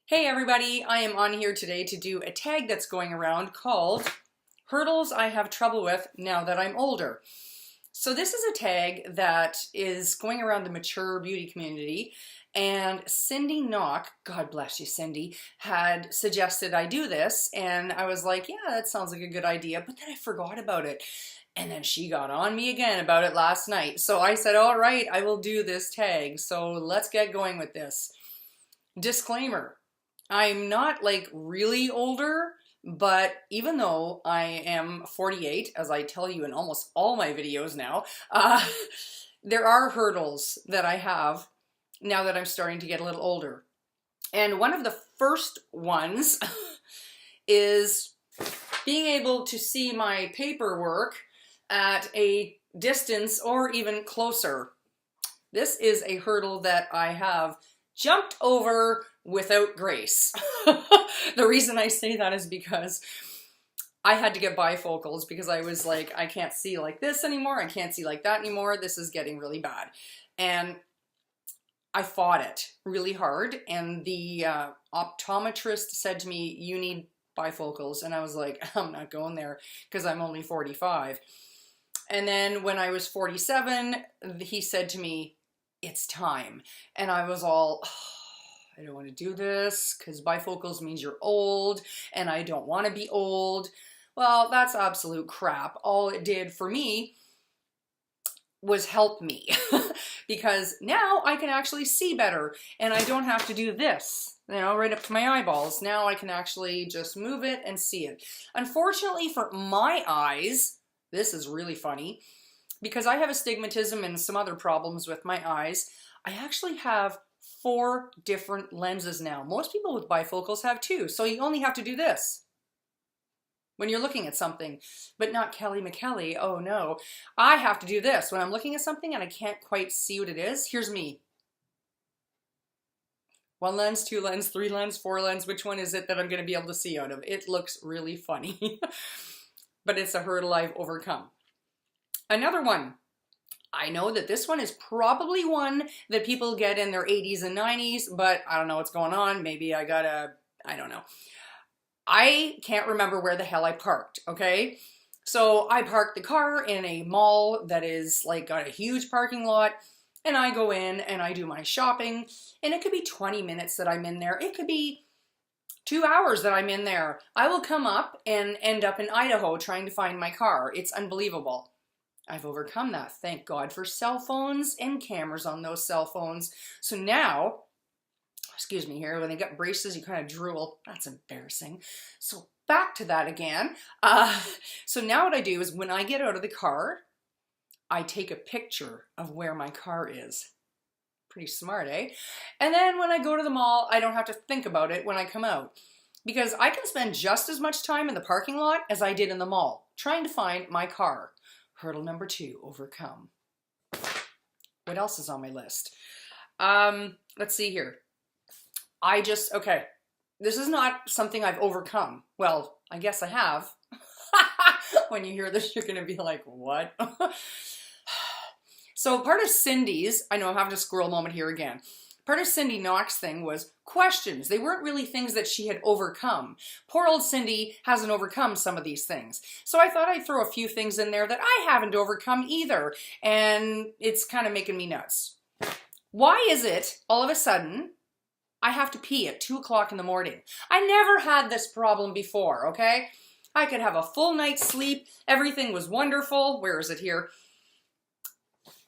Hey everybody, I am on here today to do a tag that's going around called Hurdles I Have Trouble With Now That I'm Older. So this is a tag that is going around the mature beauty community, and Cindy Nok, God bless you Cindy, had suggested I do this, and I was like, yeah, that sounds like a good idea, but then I forgot about it. And then she got on me again about it last night. So I said, all right, I will do this tag. So let's get going with this. Disclaimer. I'm not like really older, but even though I am 48, as I tell you in almost all my videos now, there are hurdles that I have now that I'm starting to get a little older. And one of the first ones is being able to see my paperwork at a distance or even closer. This is a hurdle that I have jumped over without grace. The reason I say that is because I had to get bifocals because I was like, I can't see like this anymore. I can't see like that anymore. This is getting really bad. And I fought it really hard. And the optometrist said to me, you need bifocals. And I was like, I'm not going there because I'm only 45. And then when I was 47, he said to me, it's time. And I was all, oh, I don't want to do this because bifocals means you're old and I don't want to be old. Well, that's absolute crap. All it did for me was help me because now I can actually see better and I don't have to do this, you know, right up to my eyeballs. Now I can actually just move it and see it. Unfortunately for my eyes, this is really funny, because I have astigmatism and some other problems with my eyes, I actually have 4 different lenses now. Most people with bifocals have 2, so you only have to do this when you're looking at something, but not Kelly McKelly. Oh no, I have to do this when I'm looking at something and I can't quite see what it is. Here's me. 1 lens, 2 lens, 3 lens, 4 lens. Which one is it that I'm going to be able to see out of? It looks really funny, but it's a hurdle I've overcome. Another one, I know that this one is probably one that people get in their 80s and 90s, but I don't know what's going on. Maybe I don't know. I can't remember where the hell I parked, okay? So I parked the car in a mall that is like got a huge parking lot, and I go in and I do my shopping, and it could be 20 minutes that I'm in there. It could be 2 hours that I'm in there. I will come up and end up in Idaho trying to find my car. It's unbelievable. I've overcome that. Thank God for cell phones and cameras on those cell phones. So now, excuse me here, when they got braces, you kind of drool. That's embarrassing. So back to that again. So now what I do is when I get out of the car, I take a picture of where my car is. Pretty smart, eh? And then when I go to the mall, I don't have to think about it when I come out, because I can spend just as much time in the parking lot as I did in the mall trying to find my car. Hurdle number 2, overcome. What else is on my list? Let's see here. Okay, this is not something I've overcome. Well, I guess I have. When you hear this, you're going to be like, what? So part of Cindy's, I know I'm having a squirrel moment here again. Part of Cindy Nok's thing was questions. They weren't really things that she had overcome. Poor old Cindy hasn't overcome some of these things. So I thought I'd throw a few things in there that I haven't overcome either. And it's kind of making me nuts. Why is it all of a sudden I have to pee at 2 o'clock in the morning? I never had this problem before, okay? I could have a full night's sleep. Everything was wonderful. Where is it here?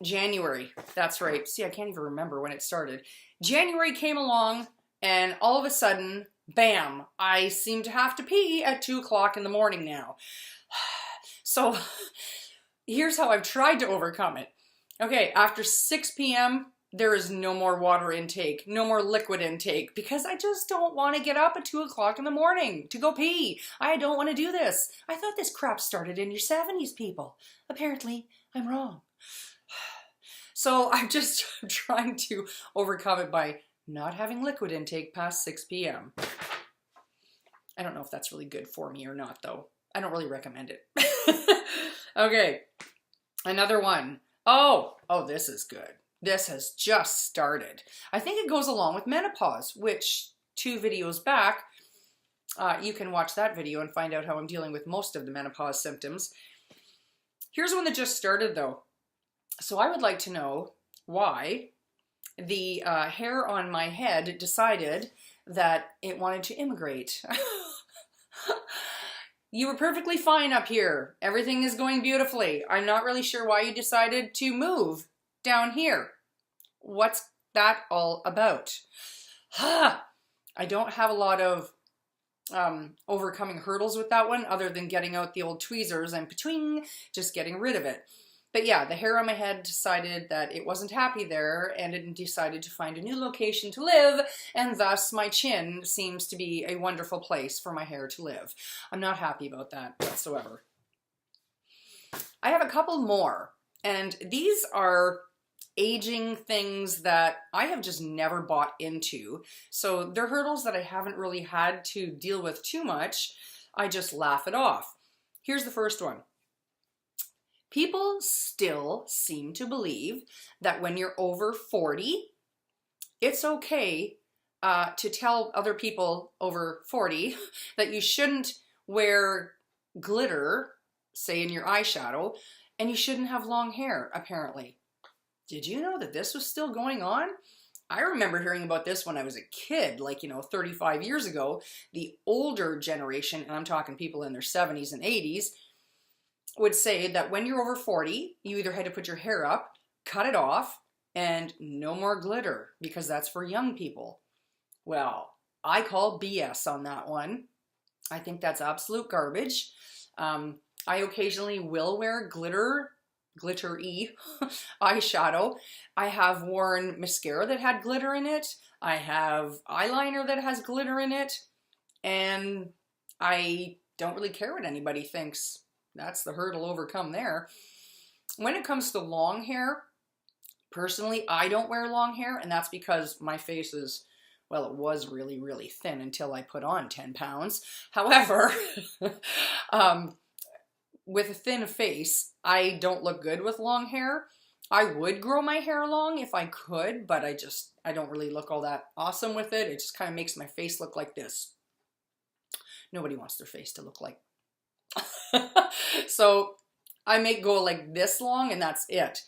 January, that's right. See, I can't even remember when it started. January came along and all of a sudden, bam, I seem to have to pee at 2 o'clock in the morning now. So here's how I've tried to overcome it. Okay, after 6 p.m., there is no more water intake, no more liquid intake, because I just don't want to get up at 2 o'clock in the morning to go pee. I don't want to do this. I thought this crap started in your 70s, people. Apparently, I'm wrong. So I'm just trying to overcome it by not having liquid intake past 6 p.m. I don't know if that's really good for me or not, though. I don't really recommend it. Okay, another one. Oh, this is good. This has just started. I think it goes along with menopause, which 2 videos back, you can watch that video and find out how I'm dealing with most of the menopause symptoms. Here's one that just started though. So I would like to know why the hair on my head decided that it wanted to immigrate. You were perfectly fine up here. Everything is going beautifully. I'm not really sure why you decided to move down here. What's that all about? I don't have a lot of overcoming hurdles with that one other than getting out the old tweezers and patwing, just getting rid of it. But yeah, the hair on my head decided that it wasn't happy there and it decided to find a new location to live, and thus my chin seems to be a wonderful place for my hair to live. I'm not happy about that whatsoever. I have a couple more, and these are aging things that I have just never bought into. So they're hurdles that I haven't really had to deal with too much. I just laugh it off. Here's the first one. People still seem to believe that when you're over 40, it's okay to tell other people over 40 that you shouldn't wear glitter, say in your eyeshadow, and you shouldn't have long hair, apparently. Did you know that this was still going on? I remember hearing about this when I was a kid, like, 35 years ago. The older generation, and I'm talking people in their 70s and 80s, would say that when you're over 40, you either had to put your hair up, cut it off, and no more glitter, because that's for young people. Well, I call BS on that one. I think that's absolute garbage. I occasionally will wear glittery eyeshadow. I have worn mascara that had glitter in it. I have eyeliner that has glitter in it. And I don't really care what anybody thinks. That's the hurdle overcome there. When it comes to long hair, personally, I don't wear long hair, and that's because my face is, well, it was really, really thin until I put on 10 pounds. However, with a thin face, I don't look good with long hair. I would grow my hair long if I could, but I don't really look all that awesome with it. It just kind of makes my face look like this. Nobody wants their face to look like so I may go like this long and that's it.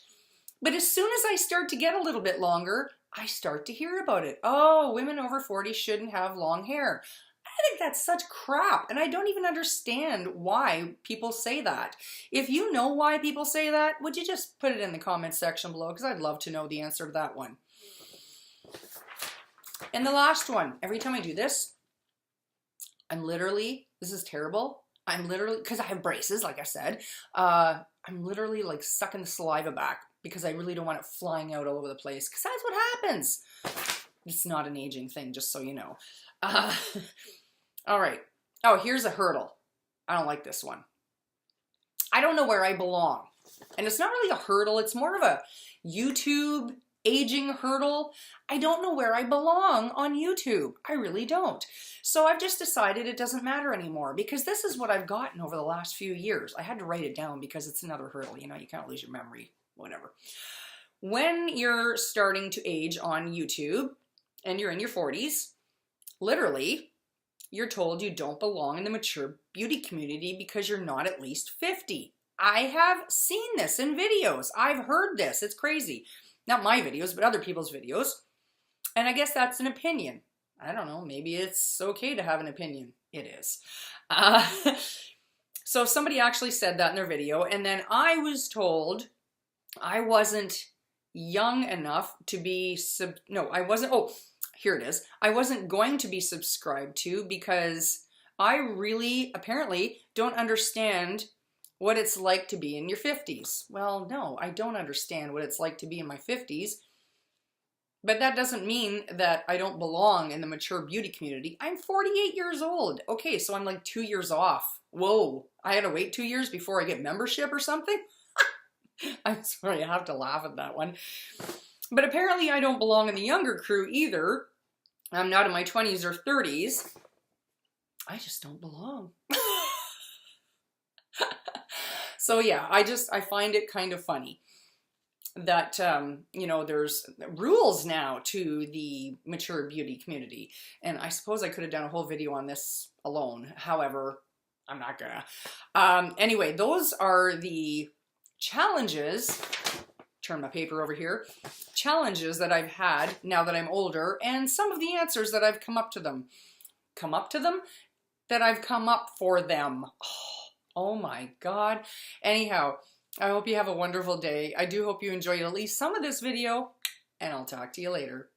But as soon as I start to get a little bit longer, I start to hear about it. Oh, women over 40 shouldn't have long hair. I think that's such crap, and I don't even understand why people say that. If you know why people say that, would you just put it in the comments section below, because I'd love to know the answer to that one. And the last one, every time I do this, this is terrible, because I have braces, like I said, I'm literally like sucking the saliva back because I really don't want it flying out all over the place, because that's what happens. It's not an aging thing, just so you know. All right. Oh, here's a hurdle. I don't like this one. I don't know where I belong. And it's not really a hurdle. It's more of a YouTube aging hurdle. I don't know where I belong on YouTube. I really don't. So I've just decided it doesn't matter anymore, because this is what I've gotten over the last few years. I had to write it down because it's another hurdle. You can't lose your memory, whatever. When you're starting to age on YouTube and you're in your 40s, literally, you're told you don't belong in the mature beauty community because you're not at least 50. I have seen this in videos. I've heard this. It's crazy. Not my videos, but other people's videos. And I guess that's an opinion. I don't know. Maybe it's okay to have an opinion. It is. So somebody actually said that in their video, and then I was told I wasn't young enough to be here it is. I wasn't going to be subscribed to because I really, apparently, don't understand what it's like to be in your 50s. Well, no, I don't understand what it's like to be in my 50s. But that doesn't mean that I don't belong in the mature beauty community. I'm 48 years old. Okay, so I'm like 2 years off. Whoa, I had to wait 2 years before I get membership or something? I'm sorry, I have to laugh at that one. But apparently I don't belong in the younger crew either. I'm not in my 20s or 30s. I just don't belong. So yeah, I find it kind of funny that, you know, there's rules now to the mature beauty community. And I suppose I could have done a whole video on this alone. However, I'm not gonna. Anyway, those are the challenges. Turn my paper over here. Challenges that I've had now that I'm older, and some of the answers that I've come up to them. Come up to them? That I've come up for them. Oh my God. Anyhow, I hope you have a wonderful day. I do hope you enjoyed at least some of this video, and I'll talk to you later.